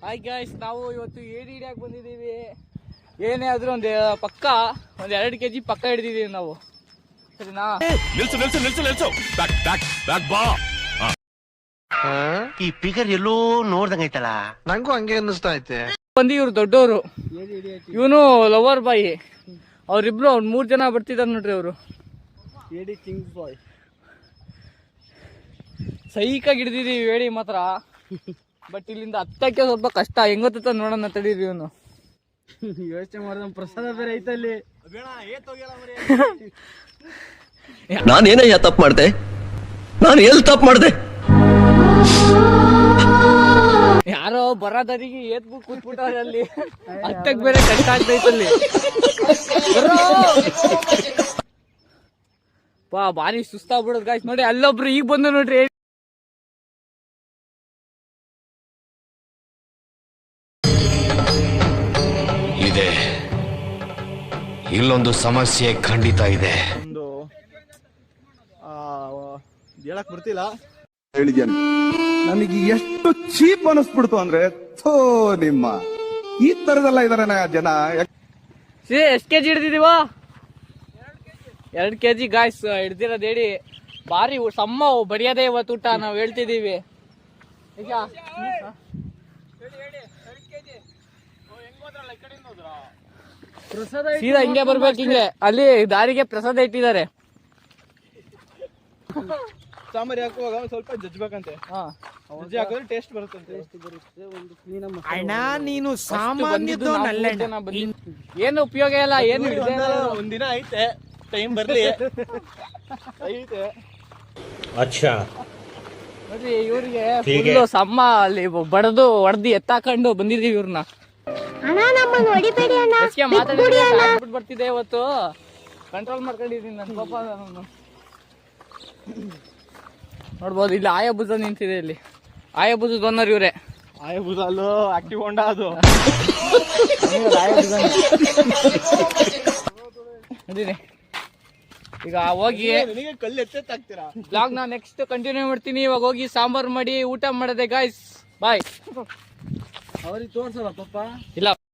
Hi guys, ನಾವು ಇವತ್ತು ಏಡಿ ಹಿಡಿಯಕ್ಕೆ ಬಂದಿದ್ದೀವಿ. ಏನೇ ಆದ್ರೂ ಒಂದು ಪಕ್ಕ ಒಂದು 2 kg ಪಕ್ಕ ಹಿಡಿದಿದ್ದೀವಿ ನಾವು. ಸರಿನಾ? ಈ ಫಿಗರ್ ಎಲ್ಲೋ ನೋಡ್ದಂಗೈತಲ್ಲ, ನಂಗೂ ಹಂಗೆ ಅನ್ನಿಸ್ತಾ ಐತೆ. ಬಂದು ಇವ್ರು ದೊಡ್ಡವರು, ಇವನು ಲವರ್ ಬಾಯಿ. ಅವ್ರಿಬ್ರು 3 ಜನ ಬರ್ತಿದ್ದಾರೆ ನೋಡ್ರಿ. ಅವರು ಏಡಿ ಕಿಂಗ್ ಬಾಯ್ ಸೈಕಾಗಿ ಹಿಡಿದಿದ್ದೀವಿ ಏಡಿ ಮಾತ್ರ. ಬಟ್ ಇಲ್ಲಿಂದ ಹತ್ತಕ್ಕೆ ಸ್ವಲ್ಪ ಕಷ್ಟ. ಹೆಂಗೊತ್ತ ನೋಡೋಣ ತಡೀರಿ. ಇವನು ಯೋಚನೆ ಮಾಡಿದ ಪ್ರಸಾದ ಬೇರೆ ಐತಲ್ಲಿ. ನಾನೇನಯ್ಯ ತಪ್ಪು ಮಾಡ್ದೆ? ನಾನು ಎಲ್ಲಿ ತಪ್ಪು ಮಾಡ್ದೆ? ಯಾರೋ ಬರೋದರಿಗೆ ಏತ್ಬಿಟ್ಟು ಕೂತ್ಬಿಟ್ಟವ್ರೆ ಅಲ್ಲಿ. ಹತ್ತಕ್ಕೆ ಬೇರೆ ಕಷ್ಟ ಆಗ್ತೈತಲ್ಲಿ. ಭಾರಿ ಸುಸ್ತಾಗ್ಬಿಡೋದು ಗಾಯ್ಸ್. ನೋಡಿ ಅಲ್ಲೊಬ್ರು ಈಗ ಬಂದು ನೋಡ್ರಿ. ಇದೆ, ಇಲ್ಲೊಂದು ಸಮಸ್ಯೆ ಖಂಡಿತ ಇದೆ. ಒಂದು ಹೇಳಕ್ ಬರ್ತಿಲ್ಲ. ಹೇಳಿದ್ಯಾನೆ ನನಗೆ ಎಷ್ಟು ಚೀಪ್ ಅನಿಸ್ಬಿಡ್ತು ಅಂದ್ರೆ, ಥೋ ನಿಮ್ಮ ಈ ತರದೆಲ್ಲ ಇದಾರೆ ಜನ. ಎಷ್ಟು ಕೆಜಿ ಹಿಡ್ದಿದೀವ? 2 kg ಗಾಯ್ಸ್ ಹಿಡ್ದಿರೋದು ಹೇಳಿ. ಭಾರಿ ಸಮ್ಮ ಬಡಿಯೋದೇ ಇವತ್ತು ಊಟ ನಾವು ಹೇಳ್ತಿದೀವಿ. ಈಗ ಸೀದಾ ಹಿಂಗೆ ಬರ್ಬೇಕು. ಹಿಂಗೆ ಅಲ್ಲಿ ದಾರಿಗೆ ಪ್ರಸಾದ ಇಟ್ಟಿದ್ದಾರೆ. ಸಾಂಬಾರ್ ಹಾಕುವಾಗ ಸ್ವಲ್ಪ ಜಜ್ಬೇಕಂತೆ. ಜಜ್ಜಿ ಹಾಕಿದ್ರೆ ಟೇಸ್ಟ್ ಬರುತ್ತಂತೆ. ಅಣ್ಣ ನೀನು ಸಾಮಾನ್ಯದೋನಲ್ಲ. ಏನು ಉಪಯೋಗ ಇಲ್ಲ. ಏನು ಒಂದಿನ ಐತೆ, ಟೈಮ್ ಬರ್ಲಿ. ಐತೆ ನೋಡ್ರಿ, ಇವ್ರಿಗೆ ಫುಲ್ಲು ಸಮ್ಮ ಅಲ್ಲಿ ಬಡದು ಹೊಡೆದು ಎತ್ತಾಕೊಂಡು ಬಂದಿದೀವಿ ಇವ್ರನ್ನ. ಮಾತಾಡಿ ಬರ್ತಿದ್ದೆ ಇವತ್ತು. ಕಂಟ್ರೋಲ್ ಮಾಡ್ಕೊಂಡಿದೀನಿ ನನ್ನ ಪಾಪ. ನೋಡ್ಬೋದು ಇಲ್ಲಿ ಆಯಾಬುಜ ನಿಂತಿದೆ. ಇಲ್ಲಿ ಆಯಾಬುಜದ ಓನರ್ ಇವ್ರೆ. ಆಯಬುಜ ಅಲ್ಲೋ, ಆಕ್ಟಿವ್ ಹೊಂಡಾ ಅದು. ನೋಡಿರಿ, ಈಗ ಹೋಗಿ ಕಲ್ಲು ಎತ್ತಾಕ್ತೀರಾ. ಬ್ಲಾಗ್ ನಾ ನೆಕ್ಸ್ಟ್ ಕಂಟಿನ್ಯೂ ಮಾಡ್ತೀನಿ. ಇವಾಗ ಹೋಗಿ ಸಾಂಬಾರ್ ಮಾಡಿ ಊಟ ಮಾಡದೆ ಗಾಯ್ಸ್. ಬಾಯ್. ಅವ್ರಿಗೆ ತೋರ್ಸಲ್ಲ ಪಾಪ. ಇಲ್ಲ.